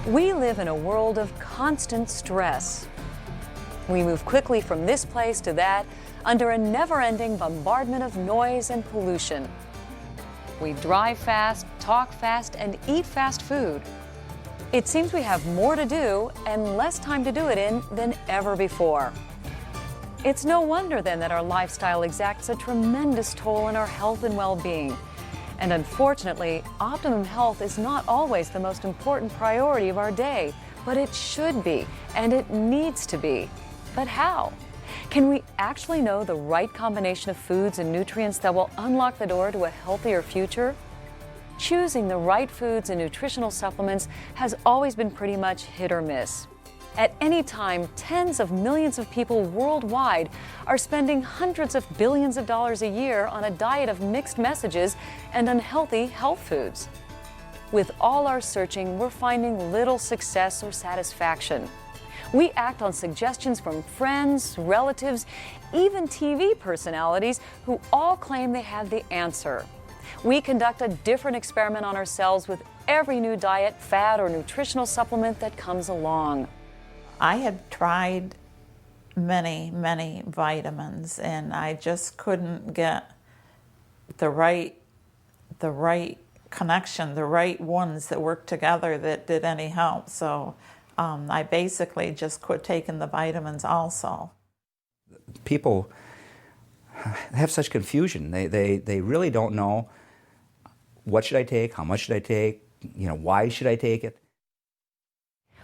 We live in a world of constant stress. We move quickly from this place to that under a never-ending bombardment of noise and pollution. We drive fast, talk fast, and eat fast food. It seems we have more to do and less time to do it in than ever before. It's no wonder then that our lifestyle exacts a tremendous toll on our health and well-being. And unfortunately, optimum health is not always the most important priority of our day, but it should be, and it needs to be. But how? Can we actually know the right combination of foods and nutrients that will unlock the door to a healthier future? Choosing the right foods and nutritional supplements has always been pretty much hit or miss. At any time, tens of millions of people worldwide are spending hundreds of billions of dollars a year on a diet of mixed messages and unhealthy health foods. With all our searching, we're finding little success or satisfaction. We act on suggestions from friends, relatives, even TV personalities who all claim they have the answer. We conduct a different experiment on ourselves with every new diet, fad, or nutritional supplement that comes along. I had tried many vitamins, and I just couldn't get the right connection, the right ones that worked together that did any help. So I basically just quit taking the vitamins also. People have such confusion. They really don't know, what should I take, how much should I take, why should I take it?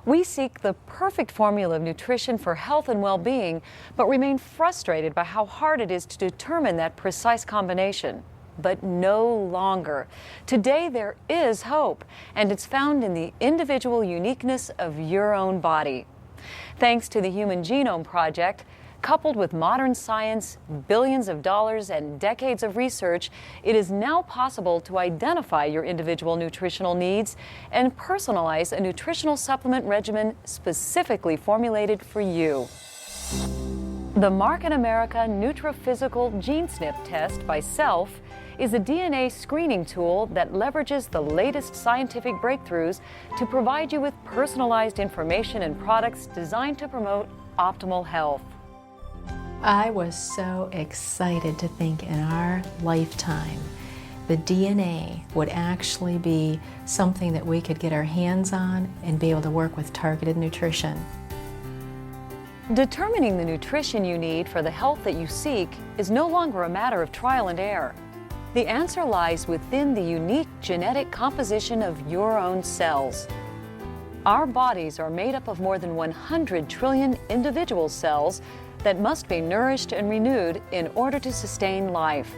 We seek the perfect formula of nutrition for health and well-being, but remain frustrated by how hard it is to determine that precise combination. But no longer. Today there is hope, and it's found in the individual uniqueness of your own body. Thanks to the Human Genome Project, coupled with modern science, billions of dollars, and decades of research, it is now possible to identify your individual nutritional needs and personalize a nutritional supplement regimen specifically formulated for you. The Mark in America Nutri-Physical GeneSNP test by Cellf is a DNA screening tool that leverages the latest scientific breakthroughs to provide you with personalized information and products designed to promote optimal health. I was so excited to think in our lifetime the DNA would actually be something that we could get our hands on and be able to work with targeted nutrition. Determining the nutrition you need for the health that you seek is no longer a matter of trial and error. The answer lies within the unique genetic composition of your own cells. Our bodies are made up of more than 100 trillion individual cells that must be nourished and renewed in order to sustain life.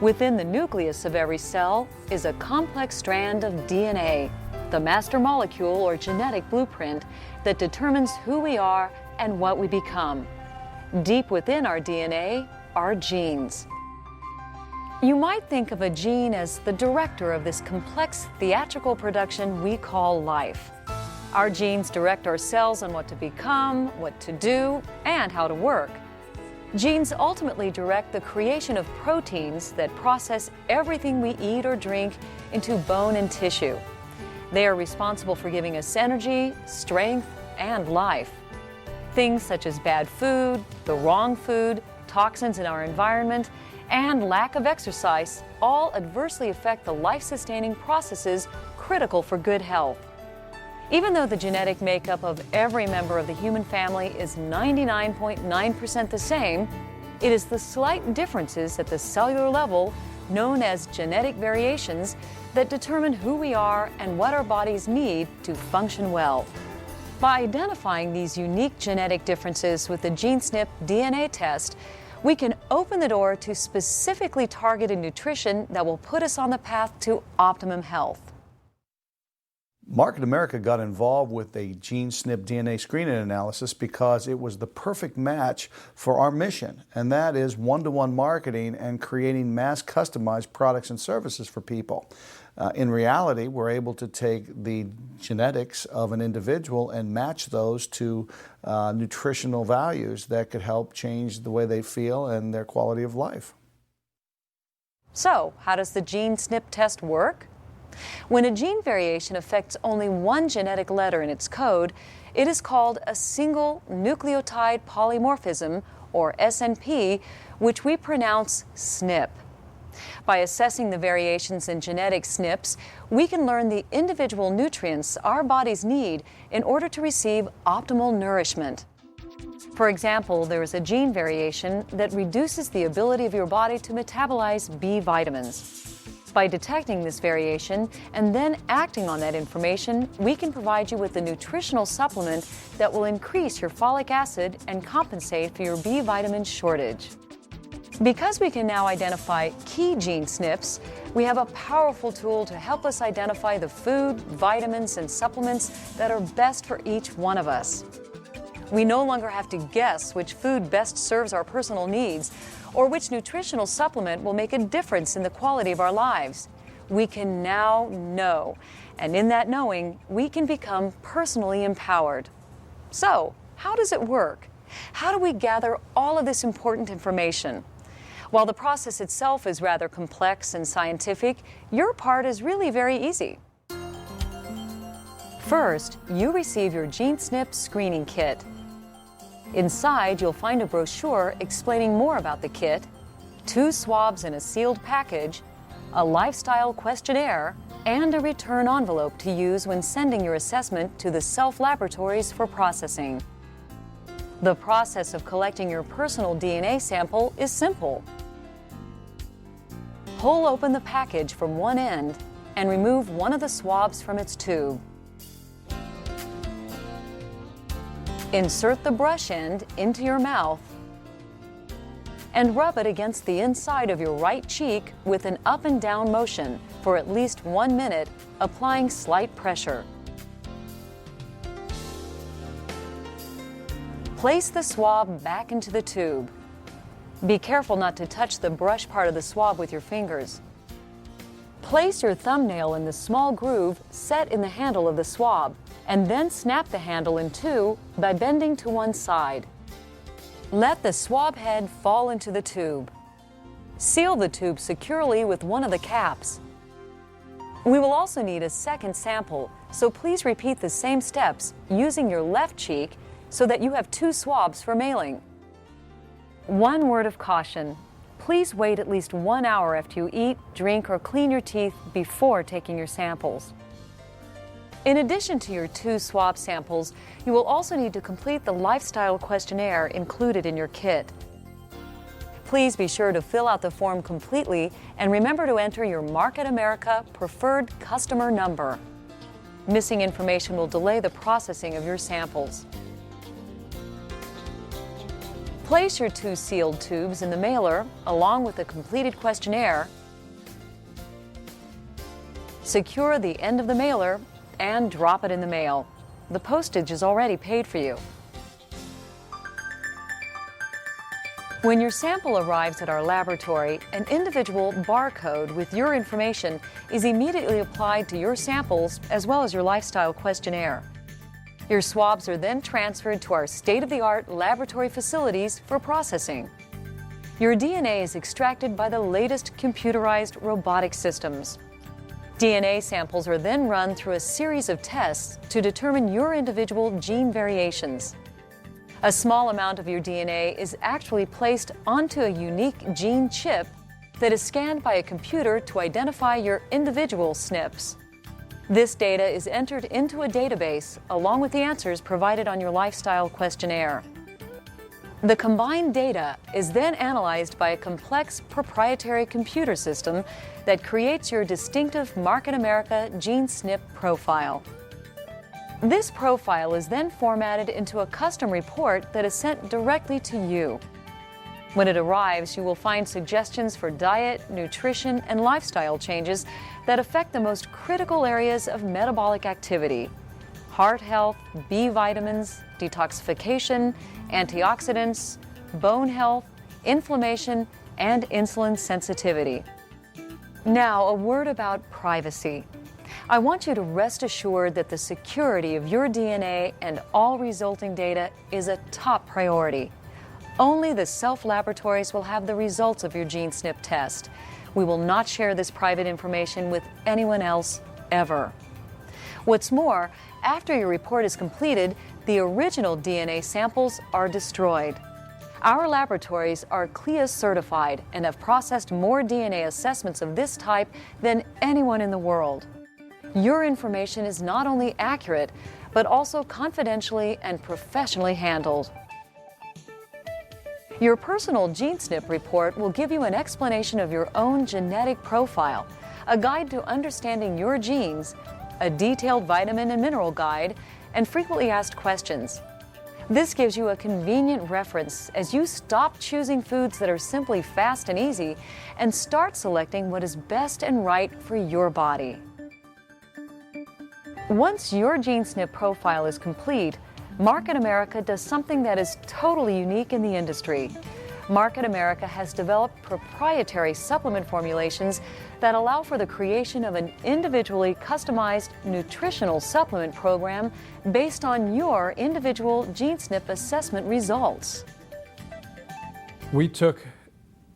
Within the nucleus of every cell is a complex strand of DNA, the master molecule or genetic blueprint that determines who we are and what we become. Deep within our DNA are genes. You might think of a gene as the director of this complex theatrical production we call life. Our genes direct our cells on what to become, what to do, and how to work. Genes ultimately direct the creation of proteins that process everything we eat or drink into bone and tissue. They are responsible for giving us energy, strength, and life. Things such as bad food, the wrong food, toxins in our environment, and lack of exercise all adversely affect the life-sustaining processes critical for good health. Even though the genetic makeup of every member of the human family is 99.9% the same, it is the slight differences at the cellular level, known as genetic variations, that determine who we are and what our bodies need to function well. By identifying these unique genetic differences with the GeneSNP DNA test, we can open the door to specifically targeted nutrition that will put us on the path to optimum health. Mark in America got involved with a GeneSNP DNA screening analysis because it was the perfect match for our mission, and that is one-to-one marketing and creating mass customized products and services for people. In reality, we're able to take the genetics of an individual and match those to nutritional values that could help change the way they feel and their quality of life. So, how does the GeneSNP test work? When a gene variation affects only one genetic letter in its code, it is called a single nucleotide polymorphism, or SNP, which we pronounce SNP. By assessing the variations in genetic SNPs, we can learn the individual nutrients our bodies need in order to receive optimal nourishment. For example, there is a gene variation that reduces the ability of your body to metabolize B vitamins. By detecting this variation and then acting on that information, we can provide you with a nutritional supplement that will increase your folic acid and compensate for your B vitamin shortage. Because we can now identify key gene SNPs, we have a powerful tool to help us identify the food, vitamins, and supplements that are best for each one of us. We no longer have to guess which food best serves our personal needs or which nutritional supplement will make a difference in the quality of our lives. We can now know, and in that knowing, we can become personally empowered. So, how does it work? How do we gather all of this important information? While the process itself is rather complex and scientific, your part is really very easy. First, you receive your GeneSNP screening kit. Inside, you'll find a brochure explaining more about the kit, 2 swabs in a sealed package, a lifestyle questionnaire, and a return envelope to use when sending your assessment to the Cellf laboratories for processing. The process of collecting your personal DNA sample is simple. Pull open the package from one end and remove one of the swabs from its tube. Insert the brush end into your mouth and rub it against the inside of your right cheek with an up and down motion for at least 1 minute, applying slight pressure. Place the swab back into the tube. Be careful not to touch the brush part of the swab with your fingers. Place your thumbnail in the small groove set in the handle of the swab, and then snap the handle in two by bending to one side. Let the swab head fall into the tube. Seal the tube securely with one of the caps. We will also need a second sample, so please repeat the same steps using your left cheek so that you have 2 swabs for mailing. One word of caution. Please wait at least 1 hour after you eat, drink, or clean your teeth before taking your samples. In addition to your 2 swab samples, you will also need to complete the lifestyle questionnaire included in your kit. Please be sure to fill out the form completely and remember to enter your Market America preferred customer number. Missing information will delay the processing of your samples. Place your 2 sealed tubes in the mailer along with the completed questionnaire. Secure the end of the mailer and drop it in the mail. The postage is already paid for you. When your sample arrives at our laboratory, an individual barcode with your information is immediately applied to your samples as well as your lifestyle questionnaire. Your swabs are then transferred to our state-of-the-art laboratory facilities for processing. Your DNA is extracted by the latest computerized robotic systems. DNA samples are then run through a series of tests to determine your individual gene variations. A small amount of your DNA is actually placed onto a unique gene chip that is scanned by a computer to identify your individual SNPs. This data is entered into a database along with the answers provided on your lifestyle questionnaire. The combined data is then analyzed by a complex proprietary computer system that creates your distinctive Market America GeneSNP profile. This profile is then formatted into a custom report that is sent directly to you. When it arrives, you will find suggestions for diet, nutrition, and lifestyle changes that affect the most critical areas of metabolic activity: heart health, B vitamins, detoxification, antioxidants, bone health, inflammation, and insulin sensitivity. Now, a word about privacy. I want you to rest assured that the security of your DNA and all resulting data is a top priority. Only the Cellf laboratories will have the results of your GeneSNP test. We will not share this private information with anyone else ever. What's more, after your report is completed, the original DNA samples are destroyed. Our laboratories are CLIA certified and have processed more DNA assessments of this type than anyone in the world. Your information is not only accurate, but also confidentially and professionally handled. Your personal GeneSNP report will give you an explanation of your own genetic profile, a guide to understanding your genes, a detailed vitamin and mineral guide, and frequently asked questions. This gives you a convenient reference as you stop choosing foods that are simply fast and easy and start selecting what is best and right for your body. Once your GeneSNP profile is complete, Market America does something that is totally unique in the industry. Market America has developed proprietary supplement formulations that allow for the creation of an individually customized nutritional supplement program based on your individual GeneSNP assessment results. We took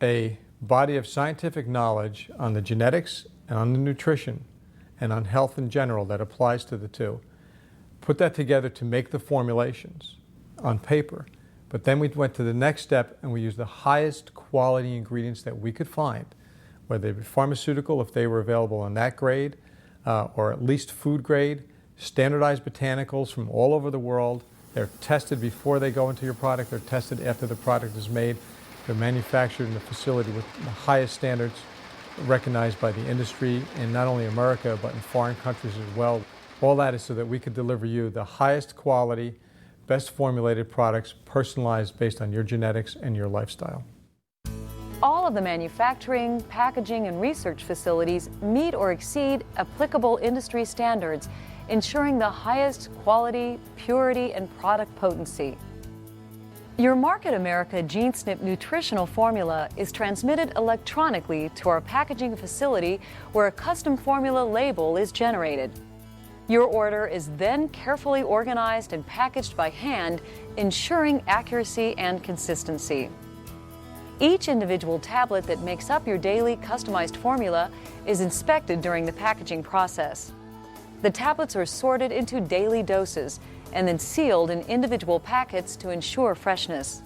a body of scientific knowledge on the genetics and on the nutrition and on health in general that applies to the two, put that together to make the formulations on paper. But then we went to the next step and we used the highest quality ingredients that we could find, whether they be pharmaceutical if they were available in that grade, or at least food grade, standardized botanicals from all over the world. They're tested before they go into your product. They're tested after the product is made. They're manufactured in a facility with the highest standards recognized by the industry in not only America but in foreign countries as well. All that is so that we could deliver you the highest quality, best formulated products personalized based on your genetics and your lifestyle. All of the manufacturing, packaging, and research facilities meet or exceed applicable industry standards, ensuring the highest quality, purity, and product potency. Your Market America GeneSNP nutritional formula is transmitted electronically to our packaging facility where a custom formula label is generated. Your order is then carefully organized and packaged by hand, ensuring accuracy and consistency. Each individual tablet that makes up your daily customized formula is inspected during the packaging process. The tablets are sorted into daily doses and then sealed in individual packets to ensure freshness.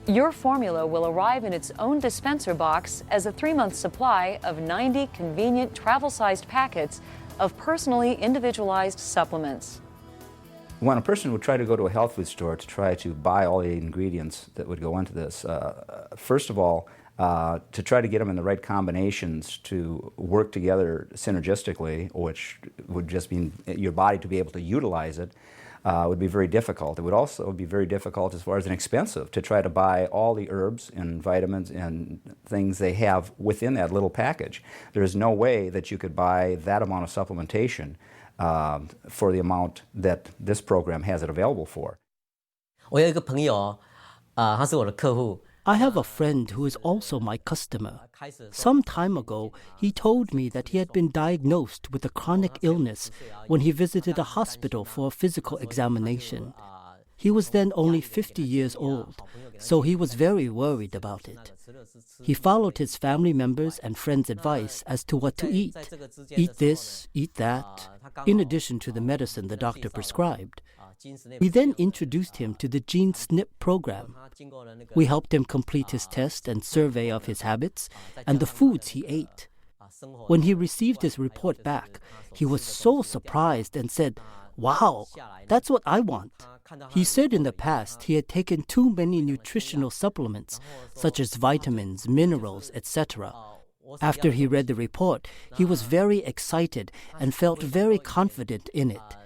Your formula will arrive in its own dispenser box as a 3-month supply of 90 convenient travel-sized packets of personally individualized supplements. When a person would try to go to a health food store to try to buy all the ingredients that would go into this, first of all, to try to get them in the right combinations to work together synergistically, which would just mean your body to be able to utilize it, would be very difficult. It would also be very difficult as far as inexpensive to try to buy all the herbs and vitamins and things they have within that little package. There is no way that you could buy that amount of supplementation for the amount that this program has it available for. 我有一个朋友，他是我的客户。 I have a friend who is also my customer. Some time ago, he told me that he had been diagnosed with a chronic illness when he visited a hospital for a physical examination. He was then only 50 years old, so he was very worried about it. He followed his family members' and friends' advice as to what to eat. Eat this, eat that, in addition to the medicine the doctor prescribed. We then introduced him to the GeneSNP program. We helped him complete his test and survey of his habits and the foods he ate. When he received his report back, he was so surprised and said, "Wow, that's what I want." He said in the past he had taken too many nutritional supplements, such as vitamins, minerals, etc. After he read the report, he was very excited and felt very confident in it.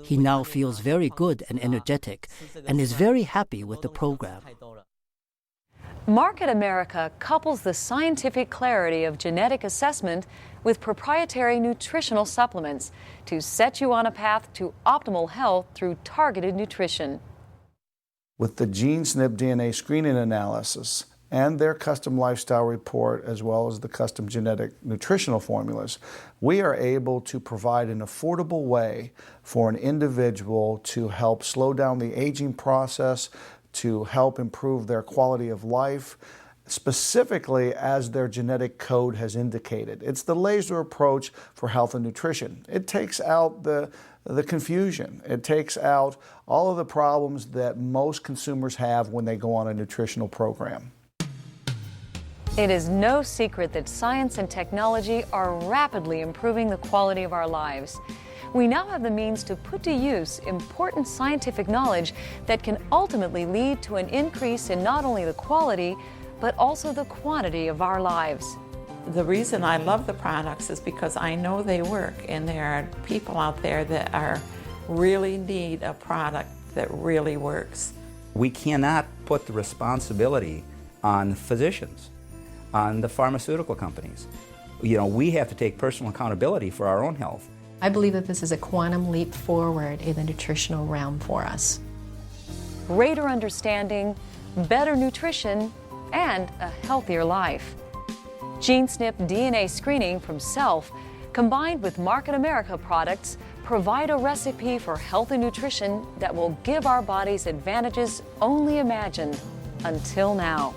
He now feels very good and energetic and is very happy with the program. Market America couples the scientific clarity of genetic assessment with proprietary nutritional supplements to set you on a path to optimal health through targeted nutrition. With the GeneSNP DNA screening analysis and their custom lifestyle report, as well as the custom genetic nutritional formulas, we are able to provide an affordable way for an individual to help slow down the aging process, to help improve their quality of life, specifically as their genetic code has indicated. It's the laser approach for health and nutrition. It takes out the confusion. It takes out all of the problems that most consumers have when they go on a nutritional program. It is no secret that science and technology are rapidly improving the quality of our lives. We now have the means to put to use important scientific knowledge that can ultimately lead to an increase in not only the quality, but also the quantity of our lives. The reason I love the products is because I know they work, and there are people out there that really need a product that really works. We cannot put the responsibility on physicians, on the pharmaceutical companies. You know, we have to take personal accountability for our own health. I believe that this is a quantum leap forward in the nutritional realm for us. Greater understanding, better nutrition, and a healthier life. GeneSNP DNA screening from Cellf, combined with Market America products, provide a recipe for health and nutrition that will give our bodies advantages only imagined until now.